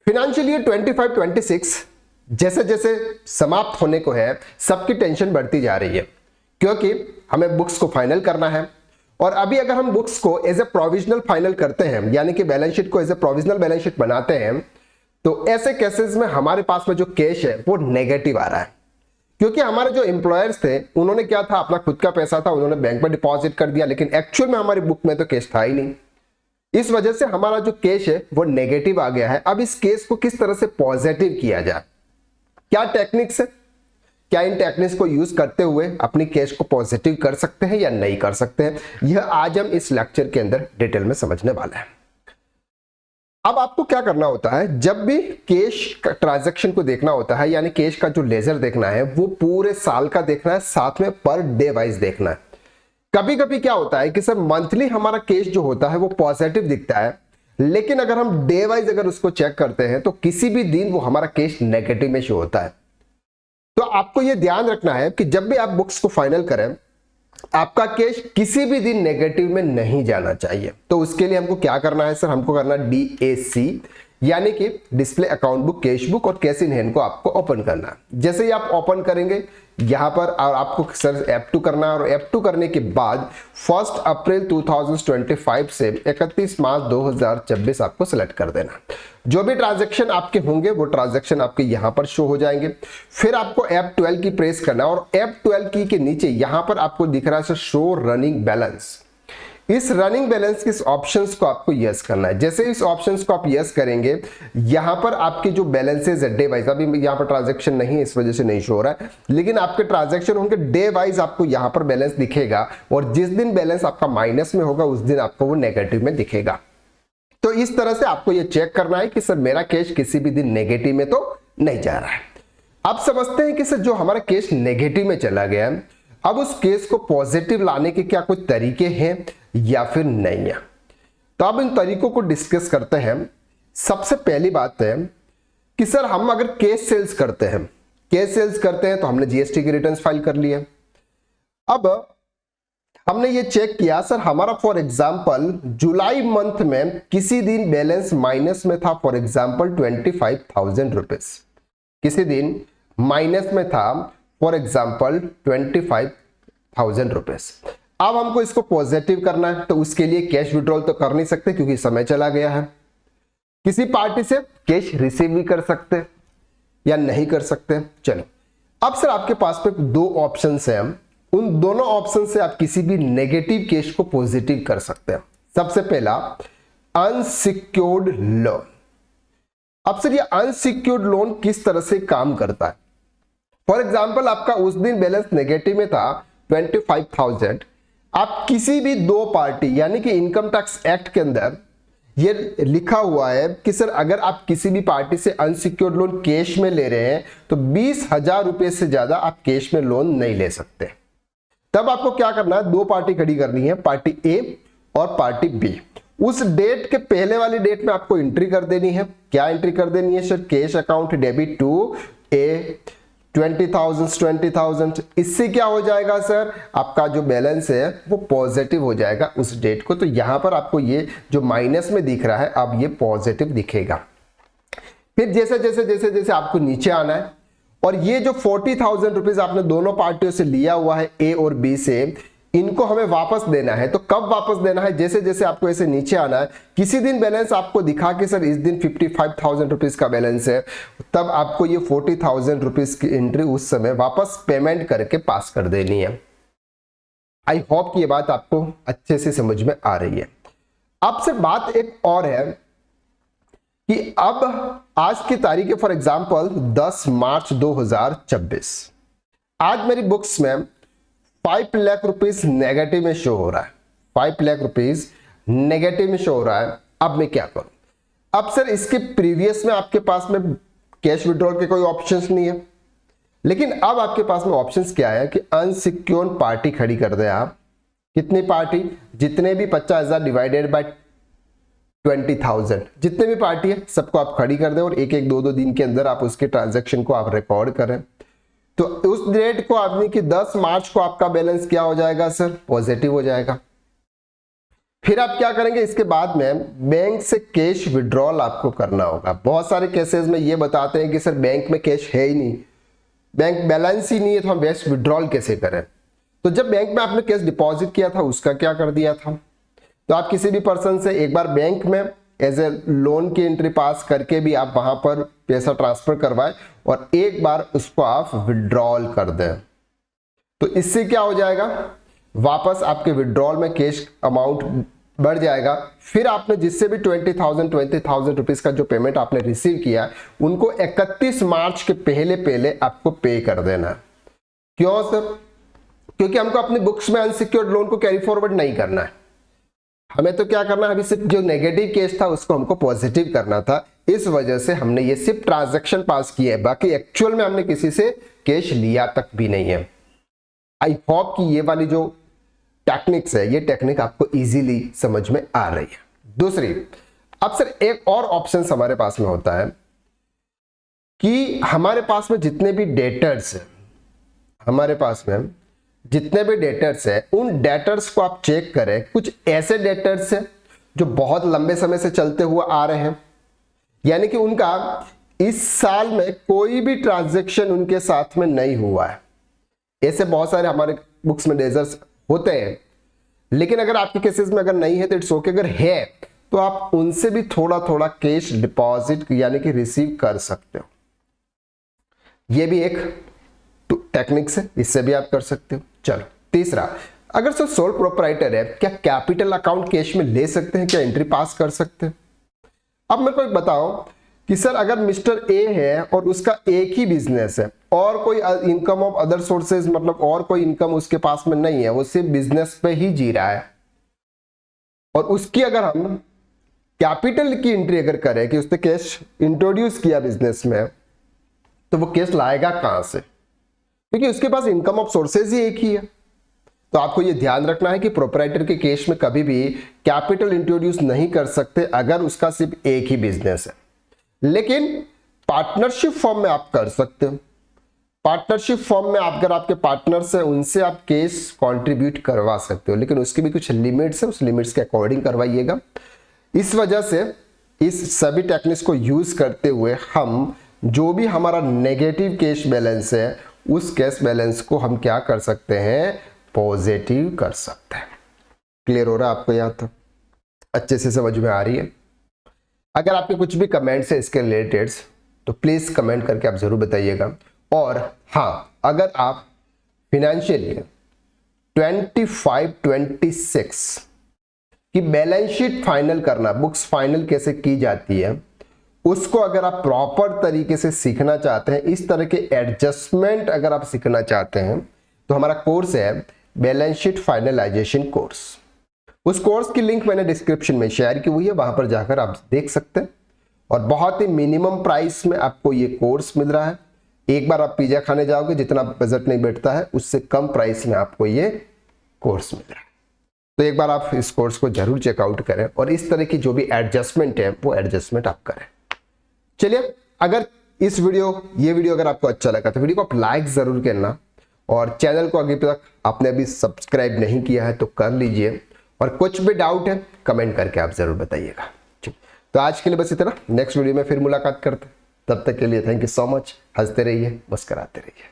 Financial year 25-26 जैसे जैसे समाप्त होने को है, सबकी टेंशन बढ़ती जा रही है क्योंकि हमें बुक्स को फाइनल करना है। और अभी अगर हम बुक्स को एज ए प्रोविजनल फाइनल करते हैं, यानी कि बैलेंस शीट को as a provisional balance sheet बनाते हैं, तो ऐसे केसेस में हमारे पास में जो कैश है वो नेगेटिव आ रहा है, क्योंकि हमारे जो एम्प्लॉयर्स थे उन्होंने क्या था, अपना खुद का पैसा था उन्होंने बैंक में डिपॉजिट कर दिया, लेकिन एक्चुअल में हमारी बुक में तो कैश था ही नहीं। इस वजह से हमारा जो कैश है वो नेगेटिव आ गया है। अब इस केस को किस तरह से पॉजिटिव किया जाए, क्या टेक्निक्स है, क्या इन टेक्निक्स को यूज करते हुए अपनी कैश को पॉजिटिव कर सकते हैं या नहीं कर सकते हैं, यह आज हम इस लेक्चर के अंदर डिटेल में समझने वाले हैं। अब आपको क्या करना होता है, जब भी कैश ट्रांजैक्शन को देखना होता है, यानी कैश का जो लेजर देखना है वो पूरे साल का देखना है, साथ में पर डे वाइज देखना है। कभी कभी क्या होता है कि सर मंथली हमारा कैश जो होता है वो पॉजिटिव दिखता है, लेकिन अगर हम डे वाइज अगर उसको चेक करते हैं तो किसी भी दिन वो हमारा कैश नेगेटिव में शो होता है। तो आपको ये ध्यान रखना है कि जब भी आप बुक्स को फाइनल करें, आपका कैश किसी भी दिन नेगेटिव में नहीं जाना चाहिए। तो उसके लिए हमको क्या करना है सर, हमको करना DAC, यानी कि display account book, cash book और कैश इन हैंड को आपको ओपन करना है। जैसे ही आप ओपन करेंगे यहां पर, और आपको सर F2 करना है, और F2 करने के बाद 1 अप्रैल 2025 से 31 मार्च 2026 आपको सिलेक्ट कर देना। जो भी ट्रांजैक्शन आपके होंगे वो ट्रांजैक्शन आपके यहां पर शो हो जाएंगे। फिर आपको F12 की प्रेस करना है, और F12 की के नीचे यहां पर आपको दिख रहा है सर शो रनिंग बैलेंस। इस रनिंग बैलेंस के ऑप्शंस को आपको यस करना है। जैसे इस ऑप्शंस को आप यस करेंगे, यहां पर आपके जो बैलेंसेज है डे वाइज, अभी यहां पर ट्रांजैक्शन नहीं है इस वजह से नहीं शो हो रहा है, लेकिन आपके ट्रांजैक्शन होंगे डे वाइज, आपको यहां पर बैलेंस दिखेगा, और जिस दिन बैलेंस आपका माइनस में होगा उस दिन आपको वो नेगेटिव में दिखेगा। तो इस तरह से आपको ये चेक करना है कि सर मेरा कैश किसी भी दिन नेगेटिव में तो नहीं जा रहा है। अब समझते हैं कि सर जो हमारा कैश नेगेटिव में चला गया, अब उस केस को पॉजिटिव लाने के क्या कुछ तरीके हैं या फिर नहीं है। तो अब इन तरीकों को डिस्कस करते हैं। सबसे पहली बात है कि सर हम अगर कैश सेल्स करते हैं, कैश सेल्स करते हैं तो हमने जीएसटी की रिटर्न्स फाइल कर लिया। अब हमने ये चेक किया सर हमारा फॉर एग्जांपल जुलाई मंथ में किसी दिन बैलेंस माइनस में था, फॉर एग्जांपल 25,000 रुपीज, किसी दिन माइनस में था फॉर एग्जांपल 25,000 रुपीज। अब हमको इसको पॉजिटिव करना है, तो उसके लिए कैश विड्रॉल तो कर नहीं सकते क्योंकि समय चला गया है। किसी पार्टी से कैश रिसीव भी कर सकते या नहीं कर सकते। चलो अब सर आपके पास में दो ऑप्शंस हैं, उन दोनों ऑप्शन से आप किसी भी नेगेटिव कैश को पॉजिटिव कर सकते हैं। सबसे पहला अनसिक्योर्ड लोन। अब सर ये अनसिक्योर्ड लोन किस तरह से काम करता है, फॉर एग्जाम्पल आपका उस दिन बैलेंस नेगेटिव में था 25,000, आप किसी भी दो पार्टी यानी कि इनकम टैक्स एक्ट के अंदर ये लिखा हुआ है कि सर अगर आप किसी भी पार्टी से अनसिक्योर्ड लोन कैश में ले रहे हैं तो 20,000 रुपए से ज्यादा आप कैश में लोन नहीं ले सकते। तब आपको क्या करना है, दो पार्टी खड़ी करनी है, पार्टी ए और पार्टी बी। उस डेट के पहले वाली डेट में आपको एंट्री कर देनी है। क्या एंट्री कर देनी है sir, cash account debit to A 20,000। इससे क्या हो जाएगा सर, आपका जो बैलेंस है वो पॉजिटिव हो जाएगा उस डेट को। तो यहां पर आपको ये जो माइनस में दिख रहा है अब ये पॉजिटिव दिखेगा। फिर जैसे जैसे जैसे जैसे आपको नीचे आना है, और ये जो 40,000 रुपीज आपने दोनों पार्टियों से लिया हुआ है ए और बी से, इनको हमें वापस देना है। तो कब वापस देना है, जैसे जैसे आपको ऐसे नीचे आना है, किसी दिन बैलेंस आपको दिखा कि सर इस दिन 55,000 रुपीज का बैलेंस है, तब आपको ये 40,000 रुपीज की एंट्री उस समय वापस पेमेंट करके पास कर देनी है। आई होप कि ये बात आपको अच्छे से समझ में आ रही है। अब से बात एक और है कि अब आज की तारीख है फॉर एग्जाम्पल 10 मार्च 2026। आज मेरी बुक्स में 5 लाख रुपीज नेगेटिव में शो हो रहा है, 5 लाख रुपीज नेगेटिव में शो हो रहा है। अब मैं क्या करूं, अब सर इसके प्रीवियस में आपके पास में कैश विड्रॉल के कोई ऑप्शंस नहीं है, लेकिन अब आपके पास में ऑप्शंस क्या है कि अनसिक्योर्ड पार्टी खड़ी कर दे आप। कितनी पार्टी, जितने भी 50,000 डिवाइडेड बाय 20,000, जितने भी पार्टी है सबको आप खड़ी कर दें, और एक एक दो दो दिन के अंदर आप उसके ट्रांजैक्शन को आप रिकॉर्ड करें। तो उस डेट को आदमी की 10 मार्च को आपका बैलेंस क्या हो जाएगा सर, पॉजिटिव हो जाएगा। फिर आप क्या करेंगे, इसके बाद में बैंक से कैश विड्रॉल आपको करना होगा। बहुत सारे केसेस में ये बताते हैं कि सर बैंक में कैश है ही नहीं, बैंक बैलेंस ही नहीं है, तो हम कैश विड्रॉल कैसे करें। तो जब बैंक में आपने कैश डिपॉजिट किया था उसका क्या कर दिया था, तो आप किसी भी पर्सन से एक बार बैंक में एज ए लोन की एंट्री पास करके भी आप वहां पर पैसा ट्रांसफर करवाएं और एक बार उसको आप विड्रॉल कर दें। तो इससे क्या हो जाएगा, वापस आपके विड्रॉल में कैश अमाउंट बढ़ जाएगा। फिर आपने जिससे भी 20,000 रुपीज का जो पेमेंट आपने रिसीव किया उनको 31 मार्च के पहले पहले आपको पे कर देना। क्यों सर, क्योंकि हमको अपनी बुक्स में अनसिक्योर्ड लोन को कैरी फॉरवर्ड नहीं करना है, हमें तो क्या करना है, अभी सिर्फ जो नेगेटिव केस था उसको हमको पॉजिटिव करना था। इस वजह से हमने ये सिर्फ ट्रांजैक्शन पास किया है, बाकी एक्चुअल में हमने किसी से कैश लिया तक भी नहीं है। आई होप कि ये वाली जो टेक्निक्स है, ये टेक्निक आपको इजीली समझ में आ रही है। दूसरी, अब सर एक और ऑप्शन हमारे पास में होता है कि हमारे पास में जितने भी डेटर्स हैं, हमारे पास में जितने भी डेटर्स हैं, उन डेटर्स को आप चेक करें। कुछ ऐसे डेटर्स हैं जो बहुत लंबे समय से चलते हुए आ रहे हैं, यानी कि उनका इस साल में कोई भी ट्रांजैक्शन उनके साथ में नहीं हुआ है। ऐसे बहुत सारे हमारे बुक्स में डेटर्स होते हैं, लेकिन अगर आपके केसेस में अगर नहीं है तो इट्स ओके। अगर है तो आप उनसे भी थोड़ा थोड़ा कैश डिपॉजिट यानी कि रिसीव कर सकते हो। यह भी एक टेक्निक्स है, इससे भी आप कर सकते हो। चलो तीसरा, अगर सर सोल प्रोप्राइटर है, क्या कैपिटल अकाउंट कैश में ले सकते हैं, क्या एंट्री पास कर सकते हैं? अब मेरे को एक बताओ कि सर अगर मिस्टर ए है और उसका एक ही बिजनेस है और कोई इनकम ऑफ अदर सोर्सेज, मतलब और कोई इनकम उसके पास में नहीं है, वो सिर्फ बिजनेस पे ही जी रहा है, और उसकी अगर हम कैपिटल की एंट्री अगर करें कि उसने कैश इंट्रोड्यूस किया बिजनेस में, तो वो कैश लाएगा कहां से, क्योंकि उसके पास इनकम ऑफ सोर्सेज ही एक ही है। तो आपको ये ध्यान रखना है कि प्रोप्राइटर के केस में कभी भी कैपिटल इंट्रोड्यूस नहीं कर सकते अगर उसका सिर्फ एक ही बिजनेस है। लेकिन पार्टनरशिप फॉर्म में आप कर सकते हो। पार्टनरशिप फॉर्म में अगर आपके पार्टनर्स हैं उनसे आप केस कंट्रीब्यूट करवा सकते हो, लेकिन उसकी भी कुछ लिमिट्स है, उस लिमिट्स के अकॉर्डिंग करवाइएगा। इस वजह से इस सभी टेक्निक्स को यूज करते हुए हम जो भी हमारा नेगेटिव कैश बैलेंस है उस कैश बैलेंस को हम क्या कर सकते हैं, पॉजिटिव कर सकते हैं। क्लियर हो रहा है आपको? यहां तक अच्छे से समझ में आ रही है? अगर आपके कुछ भी कमेंट्स है इसके रिलेटेड तो प्लीज कमेंट करके आप जरूर बताइएगा। और हाँ, अगर आप फिनेंशियल ईयर 25-26 की बैलेंस शीट फाइनल करना, बुक्स फाइनल कैसे की जाती है, उसको अगर आप प्रॉपर तरीके से सीखना चाहते हैं, इस तरह के एडजस्टमेंट अगर आप सीखना चाहते हैं, तो हमारा कोर्स है बैलेंस शीट फाइनलाइजेशन कोर्स। उस कोर्स की लिंक मैंने डिस्क्रिप्शन में शेयर की हुई है, वहां पर जाकर आप देख सकते हैं। और बहुत ही मिनिमम प्राइस में आपको ये कोर्स मिल रहा है। एक बार आप पिज्जा खाने जाओगे, जितना बजट नहीं बैठता है, उससे कम प्राइस में आपको ये कोर्स मिल रहा है। तो एक बार आप इस कोर्स को जरूर चेकआउट करें और इस तरह की जो भी एडजस्टमेंट है वो एडजस्टमेंट आप करें। चलिए, अगर ये वीडियो अगर आपको अच्छा लगा तो वीडियो को आप लाइक जरूर करना, और चैनल को अभी तक आपने अभी सब्सक्राइब नहीं किया है तो कर लीजिए, और कुछ भी डाउट है कमेंट करके आप जरूर बताइएगा। तो आज के लिए बस इतना, नेक्स्ट वीडियो में फिर मुलाकात करते हैं। तब तक के लिए थैंक यू सो मच। हंसते रहिए, मुस्कुराते रहिए।